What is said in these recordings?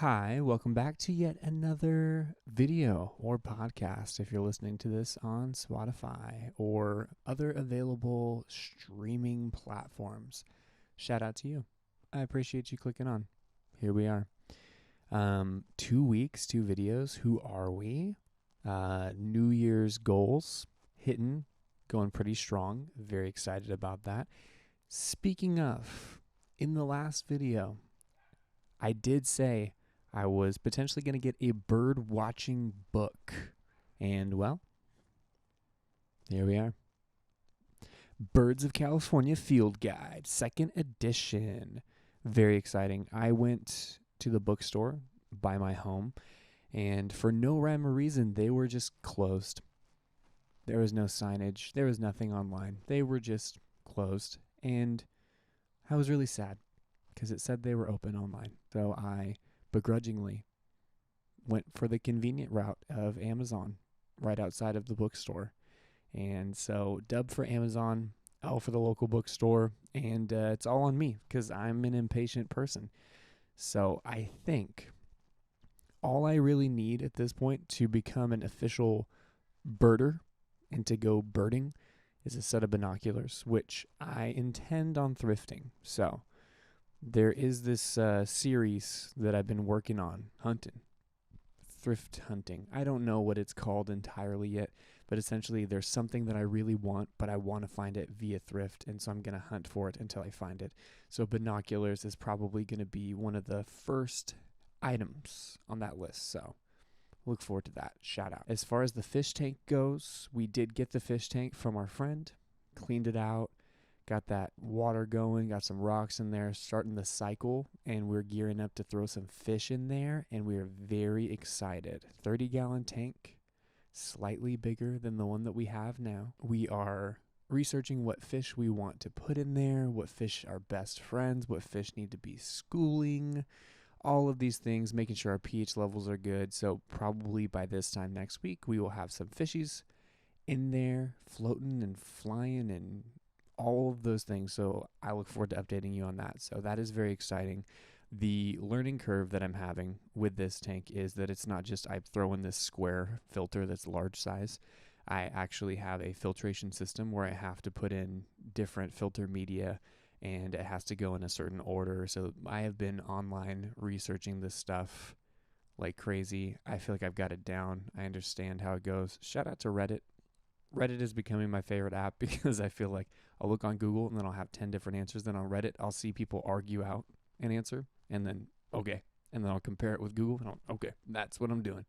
Hi, welcome back to yet another video or podcast if you're listening to this on Spotify or other available streaming platforms. Shout out to you. I appreciate you clicking on. Here we are. 2 weeks, 2 videos. Who are we? New Year's goals hitting, going pretty strong. Very excited about that. Speaking of, in the last video, I did say I was potentially going to get a bird watching book. And well, here we are. Birds of California Field Guide, 2nd edition. Very exciting. I went to the bookstore by my home, and for no rhyme or reason, they were just closed. There was no signage. There was nothing online. They were just closed. And I was really sad because it said they were open online. So I begrudgingly went for the convenient route of Amazon right outside of the bookstore. And so dub for Amazon, L for the local bookstore, and it's all on me because I'm an impatient person. So I think all I really need at this point to become an official birder and to go birding is a set of binoculars, which I intend on thrifting. So there is this series that I've been working on, thrift hunting. I don't know what it's called entirely yet, but essentially there's something that I really want, but I want to find it via thrift, and so I'm going to hunt for it until I find it. So binoculars is probably going to be one of the first items on that list, so look forward to that. Shout out. As far as the fish tank goes, we did get the fish tank from our friend, cleaned it out, got that water going, got some rocks in there, starting the cycle, and we're gearing up to throw some fish in there, and we are very excited. 30-gallon tank, slightly bigger than the one that we have now. We are researching what fish we want to put in there, what fish are best friends, what fish need to be schooling, all of these things, making sure our pH levels are good. So probably by this time next week, we will have some fishies in there floating and flying and all of those things. So I look forward to updating you on that. So that is very exciting. The learning curve that I'm having with this tank is that it's not just I throw in this square filter that's large size. I actually have a filtration system where I have to put in different filter media and it has to go in a certain order. So I have been online researching this stuff like crazy. I feel like I've got it down. I understand how it goes. Shout out to Reddit. Reddit is becoming my favorite app because I feel like I'll look on Google and then I'll have 10 different answers. Then on Reddit, I'll see people argue out an answer and then, okay. And then I'll compare it with Google and okay, that's what I'm doing.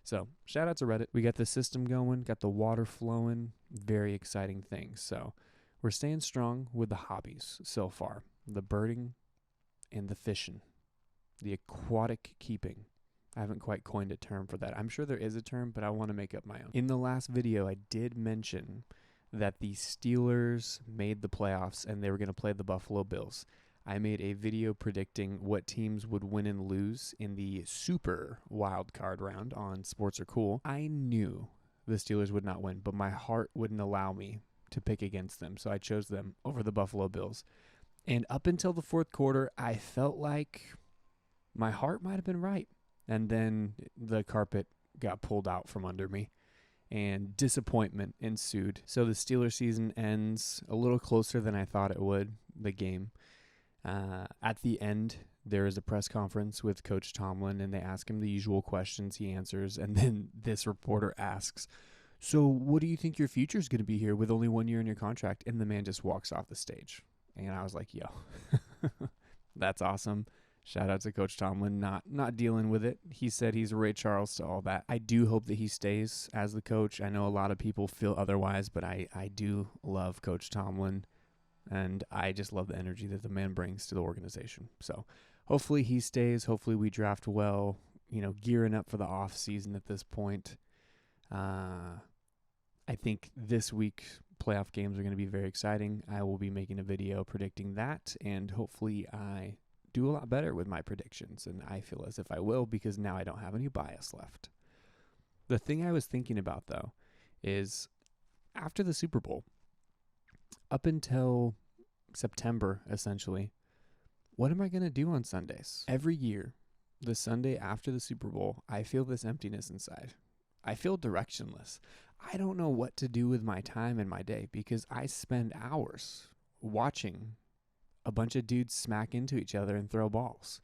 So shout out to Reddit. We got the system going, got the water flowing, very exciting things. So we're staying strong with the hobbies so far, the birding and the fishing, the aquatic keeping. I haven't quite coined a term for that. I'm sure there is a term, but I want to make up my own. In the last video, I did mention that the Steelers made the playoffs and they were going to play the Buffalo Bills. I made a video predicting what teams would win and lose in the super wild card round on Sports Are Cool. I knew the Steelers would not win, but my heart wouldn't allow me to pick against them, so I chose them over the Buffalo Bills. And up until the fourth quarter, I felt like my heart might have been right. And then the carpet got pulled out from under me and disappointment ensued. So the Steelers season ends a little closer than I thought it would, the game. At the end, there is a press conference with Coach Tomlin, and they ask him the usual questions. He answers, and then this reporter asks, so what do you think your future is going to be here with only 1 year in your contract? And the man just walks off the stage. And I was like, yo, that's awesome. Shout out to Coach Tomlin, not dealing with it. He said he's Ray Charles to all that. I do hope that he stays as the coach. I know a lot of people feel otherwise, but I do love Coach Tomlin, and I just love the energy that the man brings to the organization. So hopefully he stays. Hopefully we draft well, gearing up for the off season at this point. I think this week's playoff games are going to be very exciting. I will be making a video predicting that, and hopefully I do a lot better with my predictions, and I feel as if I will because now I don't have any bias left. The thing I was thinking about, though, is after the Super Bowl, up until September, essentially, what am I going to do on Sundays? Every year, the Sunday after the Super Bowl, I feel this emptiness inside. I feel directionless. I don't know what to do with my time and my day because I spend hours watching a bunch of dudes smack into each other and throw balls.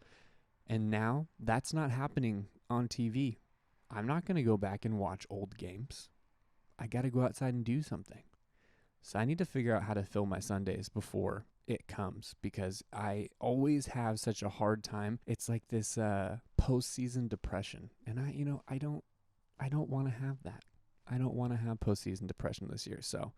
And now that's not happening on TV. I'm not going to go back and watch old games. I got to go outside and do something. So I need to figure out how to fill my Sundays before it comes because I always have such a hard time. It's like this postseason depression. And I don't want to have that. I don't want to have postseason depression this year. So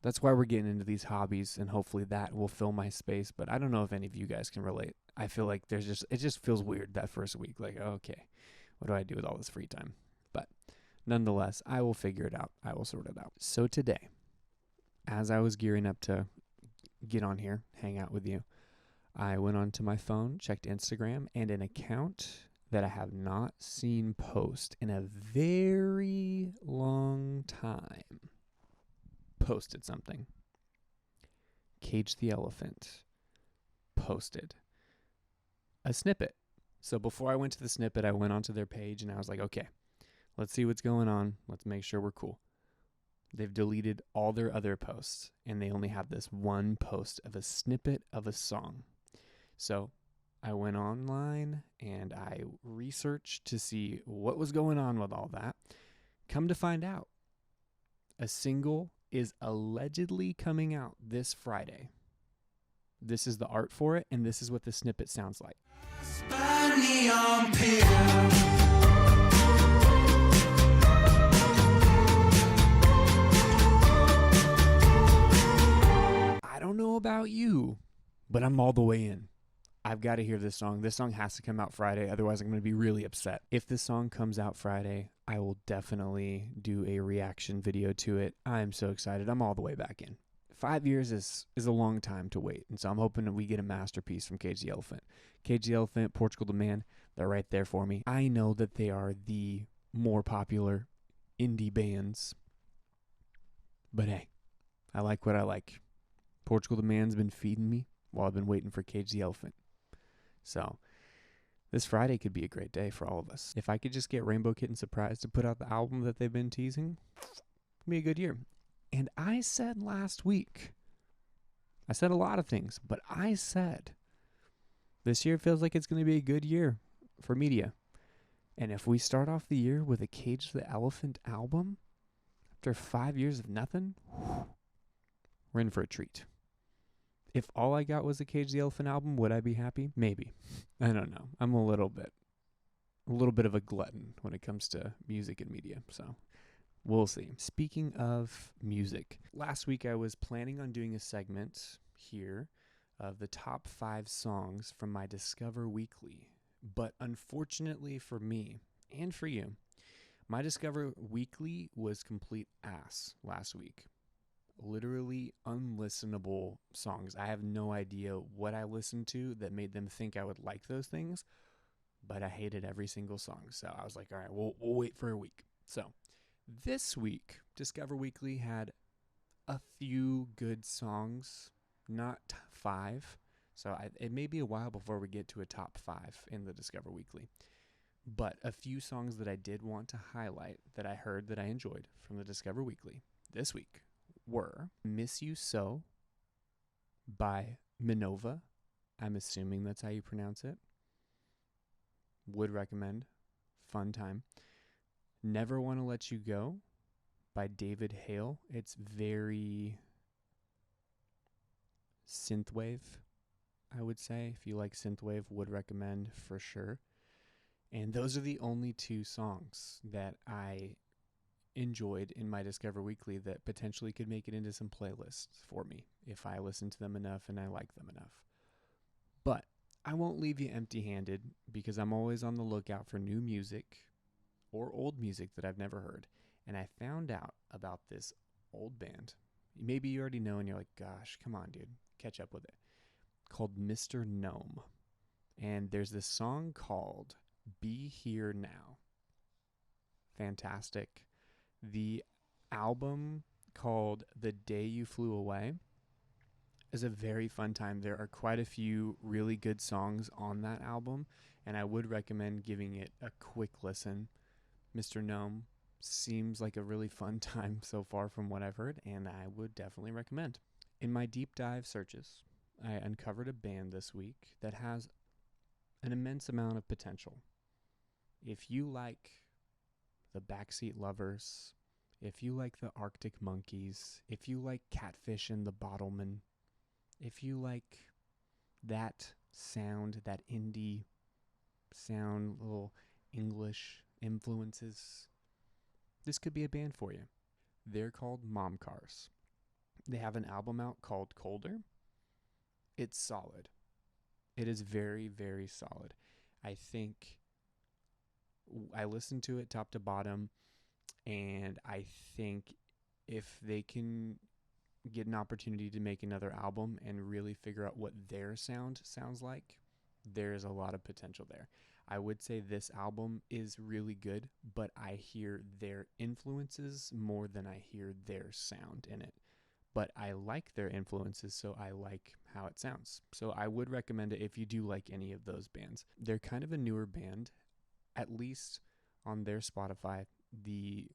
that's why we're getting into these hobbies, and hopefully that will fill my space. But I don't know if any of you guys can relate. I feel like it just feels weird that first week. Like, okay, what do I do with all this free time? But nonetheless, I will figure it out. I will sort it out. So today, as I was gearing up to get on here, hang out with you, I went onto my phone, checked Instagram, and an account that I have not seen post in a very long time posted something. Cage the Elephant posted a snippet. So before I went to the snippet, I went onto their page and I was like, okay, let's see what's going on. Let's make sure we're cool. They've deleted all their other posts and they only have this one post of a snippet of a song. So I went online and I researched to see what was going on with all that. Come to find out, a single is allegedly coming out this Friday. This is the art for it, and this is what the snippet sounds like. I don't know about you, but I'm all the way in. I've got to hear this song. This song has to come out Friday. Otherwise, I'm going to be really upset. If this song comes out Friday, I will definitely do a reaction video to it. I'm so excited. I'm all the way back in. 5 years is a long time to wait. And so I'm hoping that we get a masterpiece from Cage the Elephant. Cage the Elephant, Portugal the Man, they're right there for me. I know that they are the more popular indie bands. But hey, I like what I like. Portugal the Man's been feeding me while I've been waiting for Cage the Elephant. So this Friday could be a great day for all of us. If I could just get Rainbow Kitten Surprise to put out the album that they've been teasing, it'd be a good year. And I said last week, I said a lot of things, but I said this year feels like it's going to be a good year for media. And if we start off the year with a Cage the Elephant album, after 5 years of nothing, we're in for a treat. If all I got was a Cage the Elephant album, would I be happy? Maybe. I don't know. I'm a little bit of a glutton when it comes to music and media. So we'll see. Speaking of music, last week I was planning on doing a segment here of the top 5 songs from my Discover Weekly. But unfortunately for me and for you, my Discover Weekly was complete ass last week. Literally unlistenable songs. I have no idea what I listened to that made them think I would like those things, but I hated every single song. So I was like, all right, we'll wait for a week. So this week, Discover Weekly had a few good songs, not 5. So it may be a while before we get to a top 5 in the Discover Weekly. But a few songs that I did want to highlight that I heard that I enjoyed from the Discover Weekly this week were Miss You So by Minova. I'm assuming that's how you pronounce it. Would recommend. Fun time. Never Want to Let You Go by David Hale. It's very synthwave, I would say. If you like synthwave, would recommend for sure. And those are the only 2 songs that I enjoyed in my Discover Weekly that potentially could make it into some playlists for me if I listen to them enough and I like them enough. But I won't leave you empty-handed because I'm always on the lookout for new music or old music that I've never heard. And I found out about this old band. Maybe you already know and you're like, gosh, come on, dude, catch up with it. Called Mr. Gnome. And there's this song called Be Here Now. Fantastic. The album called The Day You Flew Away is a very fun time. There are quite a few really good songs on that album, and I would recommend giving it a quick listen. Mr. Gnome seems like a really fun time so far from what I've heard, and I would definitely recommend. In my deep dive searches, I uncovered a band this week that has an immense amount of potential. If you like the Backseat Lovers, if you like the Arctic Monkeys, if you like Catfish and the Bottlemen, if you like that sound, that indie sound, little English influences, this could be a band for you. They're called Mom Cars. They have an album out called Colder. It's solid. It is very, very solid. I think I listened to it top to bottom, and I think if they can get an opportunity to make another album and really figure out what their sound sounds like, there's a lot of potential there. I would say this album is really good, but I hear their influences more than I hear their sound in it. But I like their influences, so I like how it sounds. So I would recommend it if you do like any of those bands. They're kind of a newer band, at least on their Spotify. The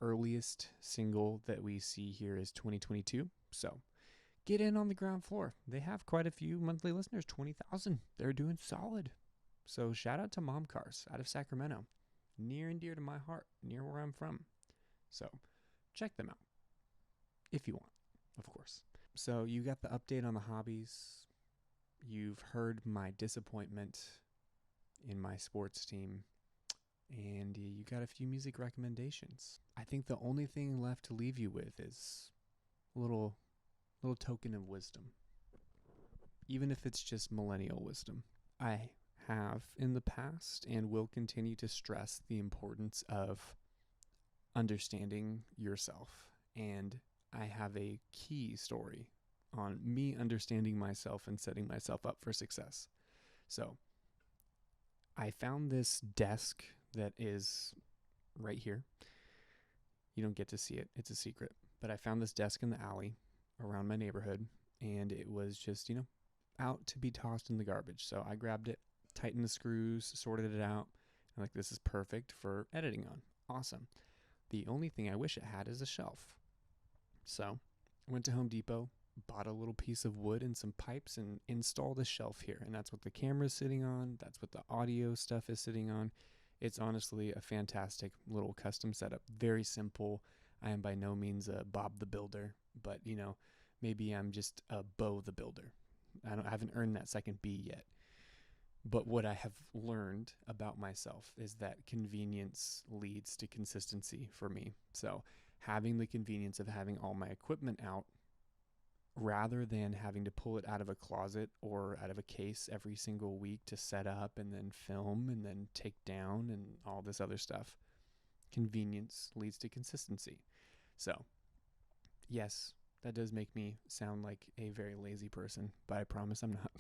earliest single that we see here is 2022. So get in on the ground floor. They have quite a few monthly listeners, 20,000. They're doing solid. So shout out to Mom Cars out of Sacramento. Near and dear to my heart, near where I'm from. So check them out if you want, of course. So you got the update on the hobbies. You've heard my disappointment in my sports team. And you got a few music recommendations. I think the only thing left to leave you with is a little token of wisdom, even if it's just millennial wisdom. I have in the past and will continue to stress the importance of understanding yourself. And I have a key story on me understanding myself and setting myself up for success. So I found this desk that is right here. You don't get to see it. It's a secret. But I found this desk in the alley around my neighborhood, and it was just, out to be tossed in the garbage. So I grabbed it, tightened the screws, sorted it out. I'm like, this is perfect for editing on. Awesome. The only thing I wish it had is a shelf. So I went to Home Depot, bought a little piece of wood and some pipes, and installed a shelf here. And that's what the camera's sitting on. That's what the audio stuff is sitting on. It's honestly a fantastic little custom setup. Very simple. I am by no means a Bob the Builder, but maybe I'm just a Bo the Builder. I haven't earned that second B yet. But what I have learned about myself is that convenience leads to consistency for me. So having the convenience of having all my equipment out rather than having to pull it out of a closet or out of a case every single week to set up and then film and then take down and all this other stuff. Convenience leads to consistency. So, yes, that does make me sound like a very lazy person, but I promise I'm not.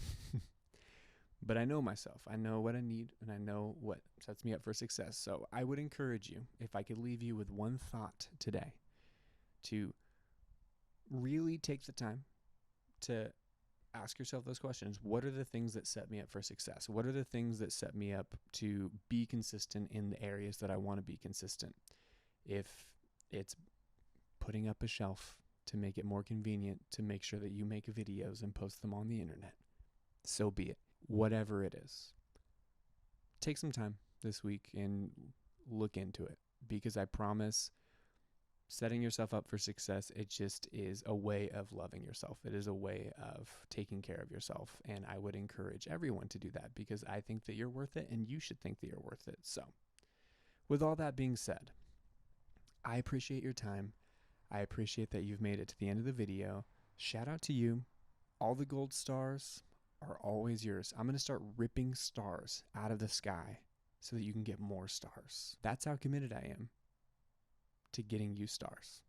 But I know myself. I know what I need, and I know what sets me up for success. So I would encourage you, if I could leave you with one thought today, to really take the time to ask yourself those questions. What are the things that set me up for success? What are the things that set me up to be consistent in the areas that I want to be consistent? If it's putting up a shelf to make it more convenient to make sure that you make videos and post them on the internet, so be it. Whatever it is, take some time this week and look into it, because I promise setting yourself up for success, it just is a way of loving yourself. It is a way of taking care of yourself. And I would encourage everyone to do that, because I think that you're worth it and you should think that you're worth it. So with all that being said, I appreciate your time. I appreciate that you've made it to the end of the video. Shout out to you. All the gold stars are always yours. I'm going to start ripping stars out of the sky so that you can get more stars. That's how committed I am to getting you stars.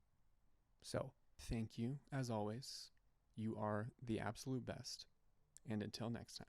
So thank you, as always. You are the absolute best. And until next time.